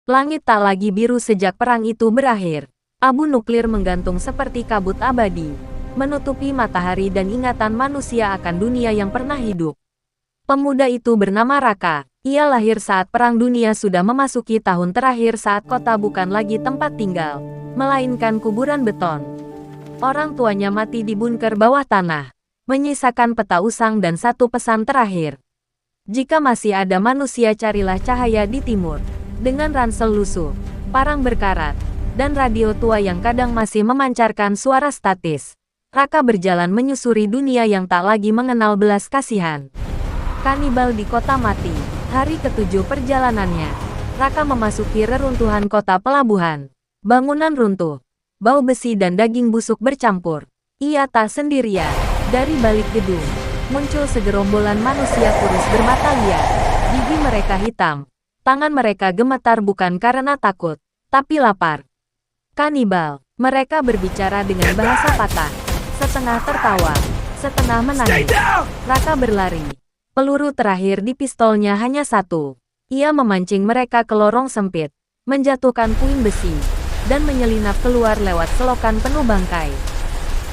Langit tak lagi biru sejak perang itu berakhir. Abu nuklir menggantung seperti kabut abadi, menutupi matahari dan ingatan manusia akan dunia yang pernah hidup. Pemuda itu bernama Raka. Ia lahir saat Perang Dunia sudah memasuki tahun terakhir saat kota bukan lagi tempat tinggal, melainkan kuburan beton. Orang tuanya mati di bunker bawah tanah, menyisakan peta usang dan satu pesan terakhir. Jika masih ada manusia, carilah cahaya di timur. Dengan ransel lusuh, parang berkarat, dan radio tua yang kadang masih memancarkan suara statis, Raka berjalan menyusuri dunia yang tak lagi mengenal belas kasihan. Kanibal di kota mati. Hari ke-7 perjalanannya, Raka memasuki reruntuhan kota pelabuhan. Bangunan runtuh, bau besi dan daging busuk bercampur. Ia tak sendirian. Dari balik gedung, muncul segerombolan manusia kurus bermata liar. Gigi mereka hitam. Tangan mereka gemetar bukan karena takut, tapi lapar. Kanibal. Mereka berbicara dengan bahasa patah. Setengah tertawa, setengah menangis. Raka berlari. Peluru terakhir di pistolnya hanya satu. Ia memancing mereka ke lorong sempit, menjatuhkan puing besi, dan menyelinap keluar lewat selokan penuh bangkai.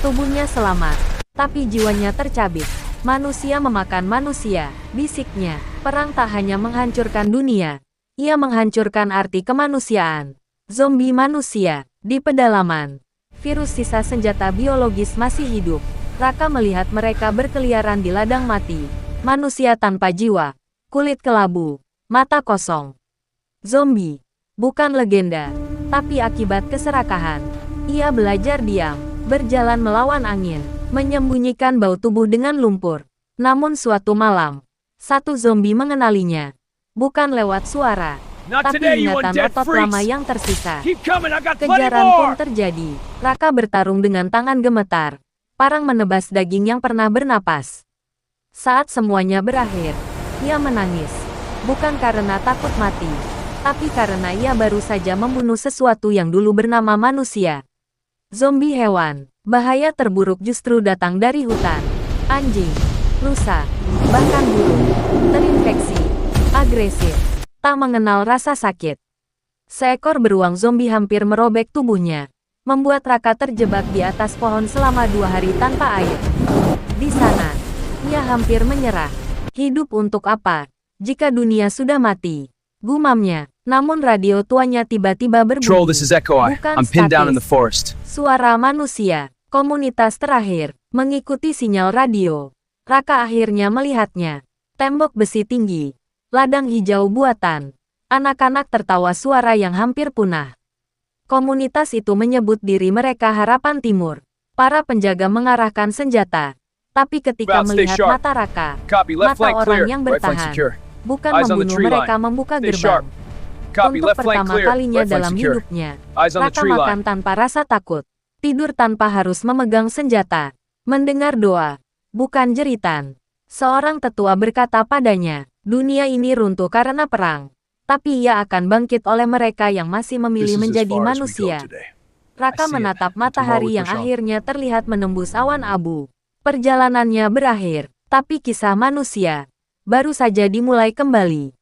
Tubuhnya selamat, tapi jiwanya tercabik. Manusia memakan manusia, bisiknya. Perang tak hanya menghancurkan dunia, ia menghancurkan arti kemanusiaan. Zombie manusia. Di pedalaman, virus sisa senjata biologis masih hidup. Raka melihat mereka berkeliaran di ladang mati. Manusia tanpa jiwa, kulit kelabu, mata kosong. Zombie, bukan legenda, tapi akibat keserakahan. Ia belajar diam, berjalan melawan angin, menyembunyikan bau tubuh dengan lumpur. Namun suatu malam, satu zombie mengenalinya. Bukan lewat suara, tapi ingatan otot lama yang tersisa. Kejaran pun terjadi. Raka bertarung dengan tangan gemetar. Parang menebas daging yang pernah bernapas. Saat semuanya berakhir, ia menangis. Bukan karena takut mati, tapi karena ia baru saja membunuh sesuatu yang dulu bernama manusia. Zombie hewan. Bahaya terburuk justru datang dari hutan. Anjing, rusa, bahkan burung. Terinfeksi, agresif, tak mengenal rasa sakit. Seekor beruang zombie hampir merobek tubuhnya, membuat Raka terjebak di atas pohon selama 2 hari tanpa air. Di sana, ia hampir menyerah. Hidup untuk apa, jika dunia sudah mati? Gumamnya. Namun radio tuanya tiba-tiba berbunyi. Bukan statis. Suara manusia. Komunitas terakhir. Mengikuti sinyal radio. Raka akhirnya melihatnya. Tembok besi tinggi. Ladang hijau buatan. Anak-anak tertawa, suara yang hampir punah. Komunitas itu menyebut diri mereka Harapan Timur. Para penjaga mengarahkan senjata. Tapi ketika melihat mata Raka, mata orang yang bertahan, bukan membunuh, mereka membuka gerbang. Untuk pertama kalinya dalam hidupnya, Raka makan tanpa rasa takut, tidur tanpa harus memegang senjata, mendengar doa, bukan jeritan. Seorang tetua berkata padanya, dunia ini runtuh karena perang, tapi ia akan bangkit oleh mereka yang masih memilih menjadi manusia. Raka menatap matahari yang akhirnya terlihat menembus awan abu. Perjalanannya berakhir, tapi kisah manusia baru saja dimulai kembali.